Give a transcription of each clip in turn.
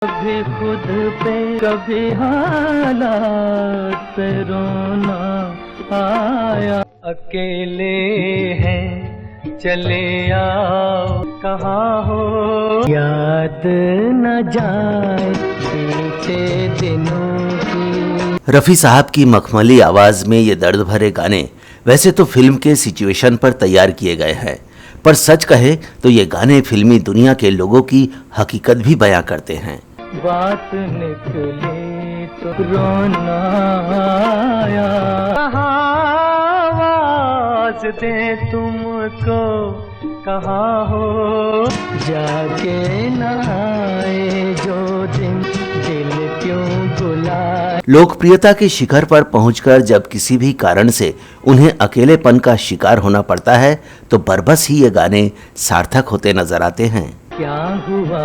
कभी खुद पे कभी हालात पे रोना आया। अकेले हैं चले आओ कहाँ हो, याद न जाए बीते दिनों की। रफ़ी साहब की मखमली आवाज में ये दर्द भरे गाने वैसे तो फिल्म के सिचुएशन पर तैयार किए गए हैं, पर सच कहे तो ये गाने फिल्मी दुनिया के लोगों की हकीकत भी बयां करते हैं। बात निकली तो रोना आया, आवाज दे तुमको कहाँ हो, जाके ना आए जो दिन दिल क्यों बुलाए। लोकप्रियता के शिखर पर पहुंचकर जब किसी भी कारण से उन्हें अकेलेपन का शिकार होना पड़ता है तो बरबस ही ये गाने सार्थक होते नजर आते हैं। क्या हुआ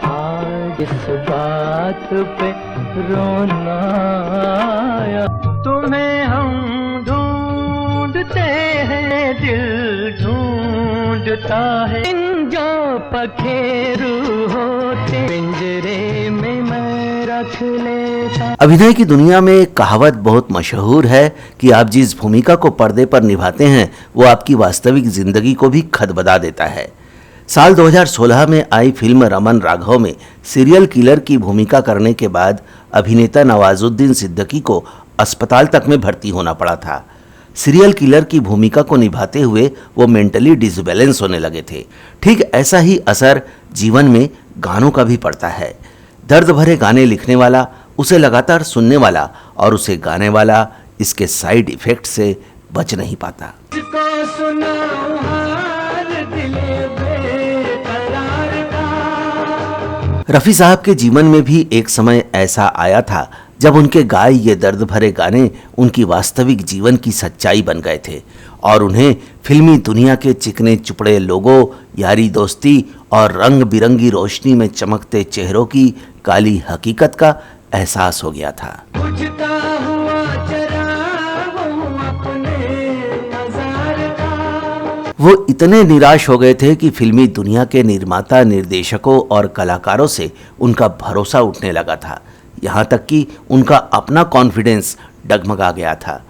आज इस बात पे रोना आया, तुम्हें हम ढूंढते हैं दिल ढूंढता है, जो पखेरू होते पिंजरे में मैं रख लेता। अभिनय की दुनिया में एक कहावत बहुत मशहूर है कि आप जिस भूमिका को पर्दे पर निभाते हैं वो आपकी वास्तविक जिंदगी को भी खदबदा देता है। साल 2016 में आई फिल्म रमन राघव में सीरियल किलर की भूमिका करने के बाद अभिनेता नवाजुद्दीन सिद्दीकी को अस्पताल तक में भर्ती होना पड़ा था। सीरियल किलर की भूमिका को निभाते हुए वो मेंटली डिसबैलेंस होने लगे थे। ठीक ऐसा ही असर जीवन में गानों का भी पड़ता है। दर्द भरे गाने लिखने वाला, उसे लगातार सुनने वाला और उसे गाने वाला इसके साइड इफेक्ट से बच नहीं पाता। रफ़ी साहब के जीवन में भी एक समय ऐसा आया था जब उनके गाए ये दर्द भरे गाने उनकी वास्तविक जीवन की सच्चाई बन गए थे और उन्हें फिल्मी दुनिया के चिकने चुपड़े लोगों, यारी दोस्ती और रंग बिरंगी रोशनी में चमकते चेहरों की काली हकीकत का एहसास हो गया था। वो इतने निराश हो गए थे कि फिल्मी दुनिया के निर्माता, निर्देशकों और कलाकारों से उनका भरोसा उठने लगा था। यहाँ तक कि उनका अपना कॉन्फिडेंस डगमगा गया था।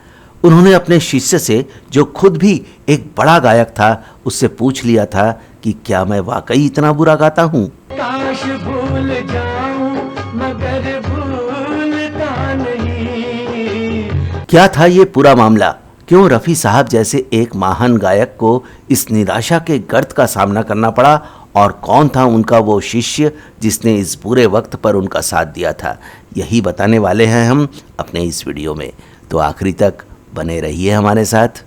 उन्होंने अपने शिष्य से, जो खुद भी एक बड़ा गायक था, उससे पूछ लिया था कि क्या मैं वाकई इतना बुरा गाता हूँ। काश भूल जाऊं मगर भूलता नहीं। क्या था ये पूरा मामला? क्यों रफ़ी साहब जैसे एक महान गायक को इस निराशा के गर्त का सामना करना पड़ा और कौन था उनका वो शिष्य जिसने इस बुरे वक्त पर उनका साथ दिया था, यही बताने वाले हैं हम अपने इस वीडियो में। तो आखिरी तक बने रहिए हमारे साथ।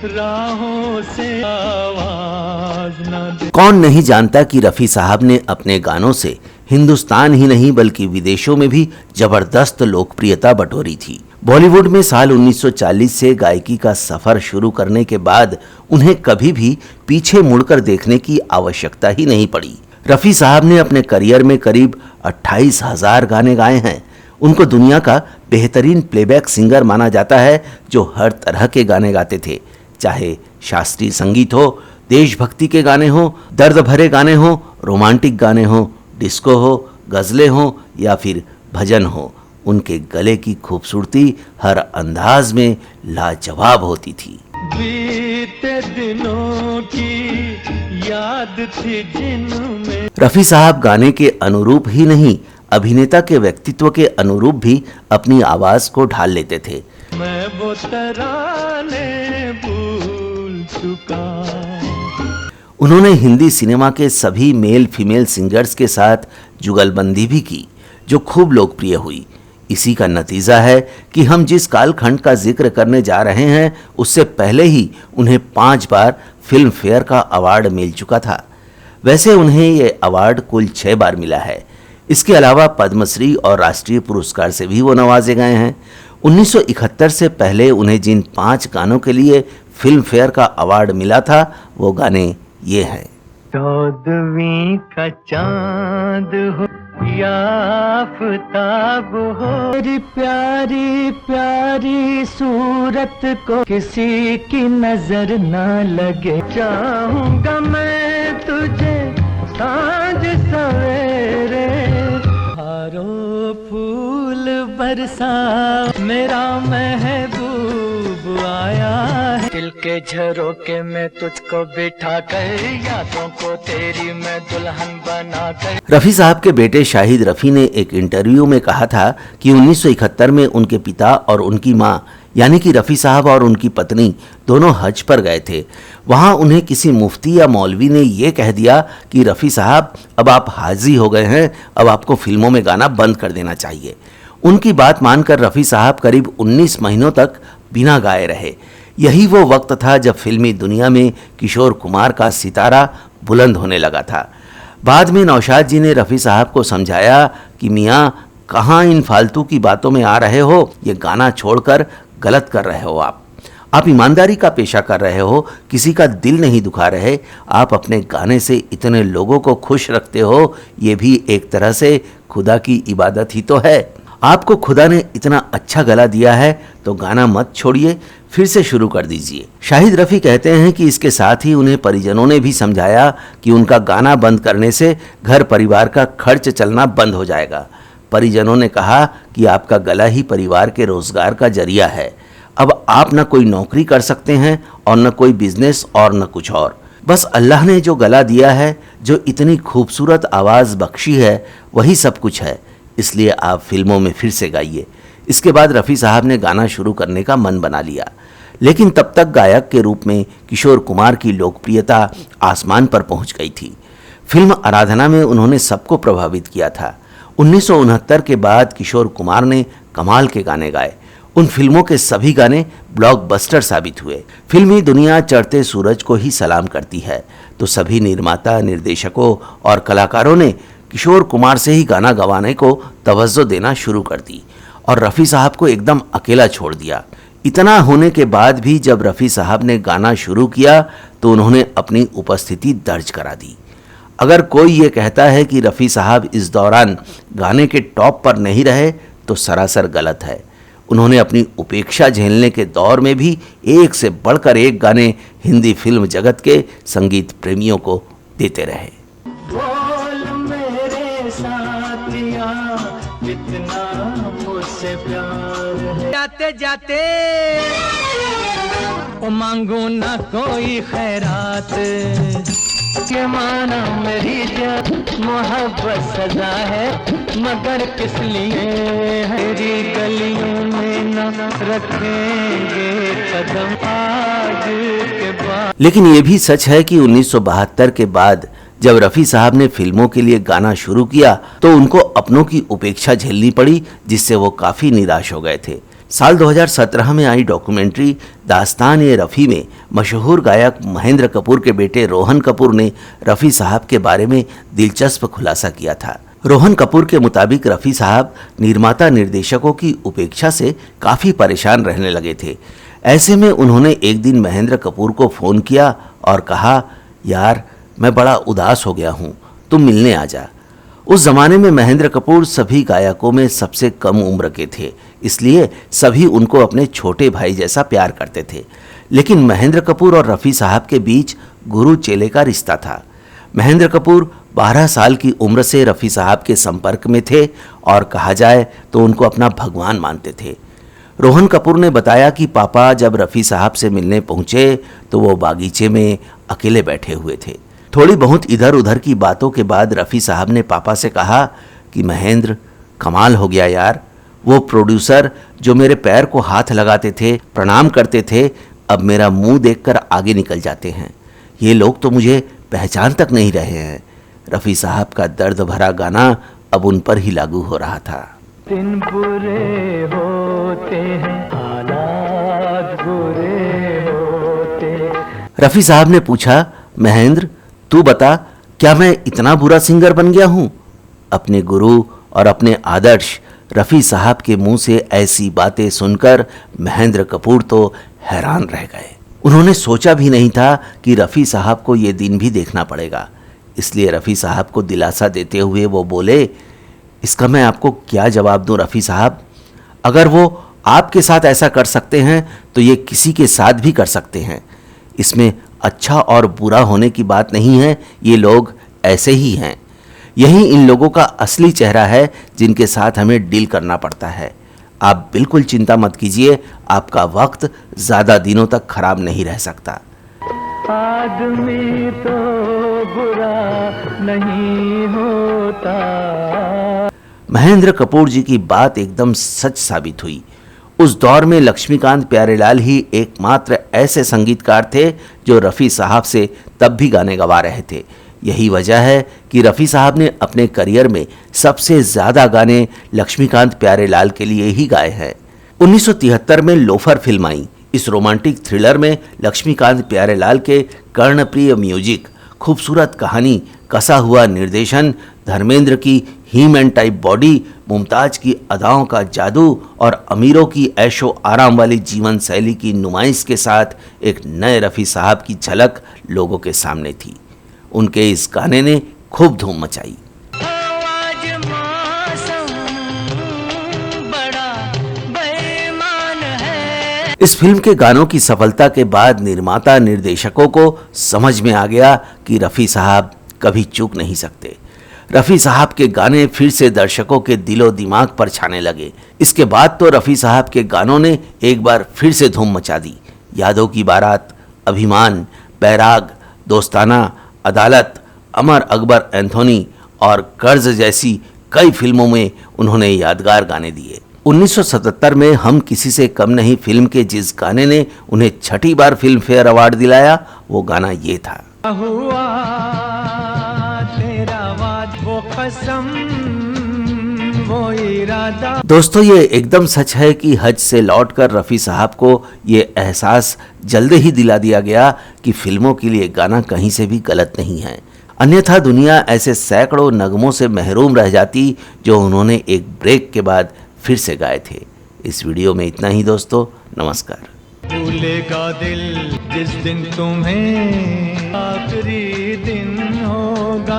राहों से आवाज न दे। कौन नहीं जानता कि रफ़ी साहब ने अपने गानों से हिंदुस्तान ही नहीं बल्कि विदेशों में भी जबरदस्त लोकप्रियता बटोरी थी। बॉलीवुड में साल 1940 से गायकी का सफर शुरू करने के बाद उन्हें कभी भी पीछे मुड़कर देखने की आवश्यकता ही नहीं पड़ी। रफ़ी साहब ने अपने करियर में करीब 28,000 गाने गाए हैं। उनको दुनिया का बेहतरीन प्लेबैक सिंगर माना जाता है जो हर तरह के गाने गाते थे, चाहे शास्त्रीय संगीत हो, देशभक्ति के गाने हो, दर्द भरे गाने हो, रोमांटिक गाने हो, डिस्को हो, गजलें हो या फिर भजन हो। उनके गले की खूबसूरती हर अंदाज में लाजवाब होती थी। बीते दिनों की याद थी जिनमें। रफ़ी साहब गाने के अनुरूप ही नहीं, अभिनेता के व्यक्तित्व के अनुरूप भी अपनी आवाज को ढाल लेते थे। मैं वो तराने भूल चुका। उन्होंने हिंदी सिनेमा के सभी मेल फीमेल सिंगर्स के साथ जुगलबंदी भी की, जो खूब लोकप्रिय हुई। इसी का नतीजा है कि हम जिस कालखंड का जिक्र करने जा रहे हैं उससे पहले ही उन्हें 5 बार फिल्म फेयर का अवार्ड मिल चुका था। वैसे उन्हें ये अवार्ड कुल 6 बार मिला है। इसके अलावा पद्मश्री और राष्ट्रीय पुरस्कार से भी वो नवाजे गए हैं। 1971 से पहले उन्हें जिन 5 गानों के लिए फिल्म फेयर का अवार्ड मिला था वो गाने ये हैं। 14वीं का चांद हो याफ्ताब हो तेरी प्यारी प्यारी सूरत को किसी की नजर ना लगे। चाहूंगा मैं तुझे सांझ सवेरे, हारो फूल बरसा मेरा महबूब आया है। दिल के झरोके में तुझको बिठा कर, यादों को तेरी मैं दुल्हन बना कर। रफ़ी साहब के बेटे शाहिद रफ़ी ने एक इंटरव्यू में कहा था कि 1971 में उनके पिता और उनकी मां यानी कि रफ़ी साहब और उनकी पत्नी दोनों हज पर गए थे। वहां उन्हें किसी मुफ्ती या मौलवी ने यह कह दिया कि रफ़ी साहब अब आप हाजी हो गए हैं, अब आपको फिल्मों में गाना बंद कर देना चाहिए। उनकी बात मानकर रफ़ी साहब करीब 19 महीनों तक बिना गाए रहे। यही वो वक्त था जब फिल्मी दुनिया में किशोर कुमार का सितारा बुलंद होने लगा था। बाद में नौशाद जी ने रफ़ी साहब को समझाया कि मियाँ कहाँ इन फालतू की बातों में आ रहे हो, ये गाना छोड़कर गलत कर रहे हो। आप ईमानदारी का पेशा कर रहे हो, किसी का दिल नहीं दुखा रहे। आप अपने गाने से इतने लोगों को खुश रखते हो, ये भी एक तरह से खुदा की इबादत ही तो है। आपको खुदा ने इतना अच्छा गला दिया है तो गाना मत छोड़िए, फिर से शुरू कर दीजिए। शाहिद रफ़ी कहते हैं कि इसके साथ ही उन्हें परिजनों ने भी समझाया कि उनका गाना बंद करने से घर परिवार का खर्च चलना बंद हो जाएगा। परिजनों ने कहा कि आपका गला ही परिवार के रोजगार का जरिया है। अब आप न कोई नौकरी कर सकते हैं और न कोई बिजनेस और न कुछ और। बस अल्लाह ने जो गला दिया है, जो इतनी खूबसूरत आवाज़ बख्शी है, वही सब कुछ है। इसलिए आप फिल्मों में फिर से गाइए। इसके बाद रफ़ी साहब ने गाना शुरू करने का मन बना लिया, लेकिन तब तक गायक के रूप में किशोर कुमार की लोकप्रियता आसमान पर पहुंच गई थी। फिल्म आराधना में उन्होंने सबको प्रभावित किया था। 1969 के बाद किशोर कुमार ने कमाल के गाने गाए। उन फिल्मों के सभी गाने ब्लॉकबस्टर साबित हुए। फिल्मी दुनिया चढ़ते सूरज को ही सलाम करती है, तो सभी निर्माता, निर्देशकों और कलाकारों ने किशोर कुमार से ही गाना गवाने को तवज्जो देना शुरू कर दी और रफ़ी साहब को एकदम अकेला छोड़ दिया। इतना होने के बाद भी जब रफ़ी साहब ने गाना शुरू किया तो उन्होंने अपनी उपस्थिति दर्ज करा दी। अगर कोई ये कहता है कि रफ़ी साहब इस दौरान गाने के टॉप पर नहीं रहे तो सरासर गलत है। उन्होंने अपनी उपेक्षा झेलने के दौर में भी एक से बढ़कर एक गाने हिंदी फिल्म जगत के संगीत प्रेमियों को देते रहे। बोल मेरे साथिया कितना मुझसे प्यार है, जाते जाते ओ मांगू ना कोई खैरात, के माना मेरी जान मोहब्बत सजा है, मगर किस लिए तेरी गलियों में न रखेंगे कदम आज के बाद। लेकिन ये भी सच है कि 1972 के बाद जब रफ़ी साहब ने फिल्मों के लिए गाना शुरू किया तो उनको अपनों की उपेक्षा झेलनी पड़ी, जिससे वो काफ़ी निराश हो गए थे। साल 2017 में आई डॉक्यूमेंट्री दास्तान-ए-रफ़ी में मशहूर गायक महेंद्र कपूर के बेटे रोहन कपूर ने रफ़ी साहब के बारे में दिलचस्प खुलासा किया था। रोहन कपूर के मुताबिक रफ़ी साहब निर्माता निर्देशकों की उपेक्षा से काफ़ी परेशान रहने लगे थे। ऐसे में उन्होंने एक दिन महेंद्र कपूर को फ़ोन किया और कहा, यार मैं बड़ा उदास हो गया हूँ, तुम मिलने आ जा। उस ज़माने में महेंद्र कपूर सभी गायकों में सबसे कम उम्र के थे, इसलिए सभी उनको अपने छोटे भाई जैसा प्यार करते थे। लेकिन महेंद्र कपूर और रफ़ी साहब के बीच गुरु चेले का रिश्ता था। महेंद्र कपूर 12 साल की उम्र से रफ़ी साहब के संपर्क में थे और कहा जाए तो उनको अपना भगवान मानते थे। रोहन कपूर ने बताया कि पापा जब रफ़ी साहब से मिलने पहुंचे तो वो बागीचे में अकेले बैठे हुए थे। थोड़ी बहुत इधर उधर की बातों के बाद रफ़ी साहब ने पापा से कहा कि महेंद्र, कमाल हो गया यार, वो प्रोड्यूसर जो मेरे पैर को हाथ लगाते थे, प्रणाम करते थे, अब मेरा मुंह देखकर आगे निकल जाते हैं। ये लोग तो मुझे पहचान तक नहीं रहे हैं। रफ़ी साहब का दर्द भरा गाना अब उन पर ही लागू हो रहा था। दिन बुरे होते हैं, हालात बुरे होते। रफ़ी साहब ने पूछा, महेंद्र तू बता, क्या मैं इतना बुरा सिंगर बन गया हूँ? अपने गुरु और अपने आदर्श रफ़ी साहब के मुंह से ऐसी बातें सुनकर महेंद्र कपूर तो हैरान रह गए। उन्होंने सोचा भी नहीं था कि रफ़ी साहब को ये दिन भी देखना पड़ेगा। इसलिए रफ़ी साहब को दिलासा देते हुए वो बोले, इसका मैं आपको क्या जवाब दूं रफ़ी साहब? अगर वो आपके साथ ऐसा कर सकते हैं तो ये किसी के साथ भी कर सकते हैं। इसमें अच्छा और बुरा होने की बात नहीं है, ये लोग ऐसे ही हैं। यही इन लोगों का असली चेहरा है जिनके साथ हमें डील करना पड़ता है। आप बिल्कुल चिंता मत कीजिए, आपका वक्त ज़्यादा दिनों तक खराब नहीं रह सकता। आदमी तो बुरा नहीं होता। महेंद्र कपूर जी की बात एकदम सच साबित हुई। उस दौर में लक्ष्मीकांत प्यारेलाल ही एकमात्र ऐसे संगीतकार थे जो रफ़ी साहब से तब भी गाने गवा रहे थे। यही वजह है कि रफ़ी साहब ने अपने करियर में सबसे ज़्यादा गाने लक्ष्मीकांत प्यारेलाल के लिए ही गाए हैं। 1973 में लोफर फिल्म आई। इस रोमांटिक थ्रिलर में लक्ष्मीकांत प्यारेलाल के कर्णप्रिय म्यूजिक, खूबसूरत कहानी, कसा हुआ निर्देशन, धर्मेंद्र की ही मैन टाइप बॉडी, मुमताज की अदाओं का जादू और अमीरों की ऐशो आराम वाली जीवन शैली की नुमाइश के साथ एक नए रफ़ी साहब की झलक लोगों के सामने थी। उनके इस गाने ने खूब धूम मचाई। आज मौसम बड़ा बेईमान है। इस फिल्म के गानों की सफलता के बाद निर्माता निर्देशकों को समझ में आ गया कि रफ़ी साहब कभी चूक नहीं सकते। रफ़ी साहब के गाने फिर से दर्शकों के दिलो दिमाग पर छाने लगे। इसके बाद तो रफ़ी साहब के गानों ने एक बार फिर से धूम मचा दी। यादों की बारात, अभिमान, बैराग, दोस्ताना, अदालत, अमर अकबर एंथोनी और कर्ज जैसी कई फिल्मों में उन्होंने यादगार गाने दिए। 1977 में हम किसी से कम नहीं फिल्म के जिस गाने ने उन्हें 6ठी बार फिल्म फेयर अवार्ड दिलाया, वो गाना ये था। हुआ तेरा वाद, वो कसम, वो इरादा। दोस्तों, ये एकदम सच है कि हज से लौटकर रफ़ी साहब को ये एहसास जल्दी ही दिला दिया गया कि फिल्मों के लिए गाना कहीं से भी गलत नहीं है, अन्यथा दुनिया ऐसे सैकड़ों नगमों से महरूम रह जाती जो उन्होंने एक ब्रेक के बाद फिर से गाए थे। इस वीडियो में इतना ही दोस्तों, नमस्कार। भूलेगा दिल जिस दिन तुम्हें आखिरी दिन होगा।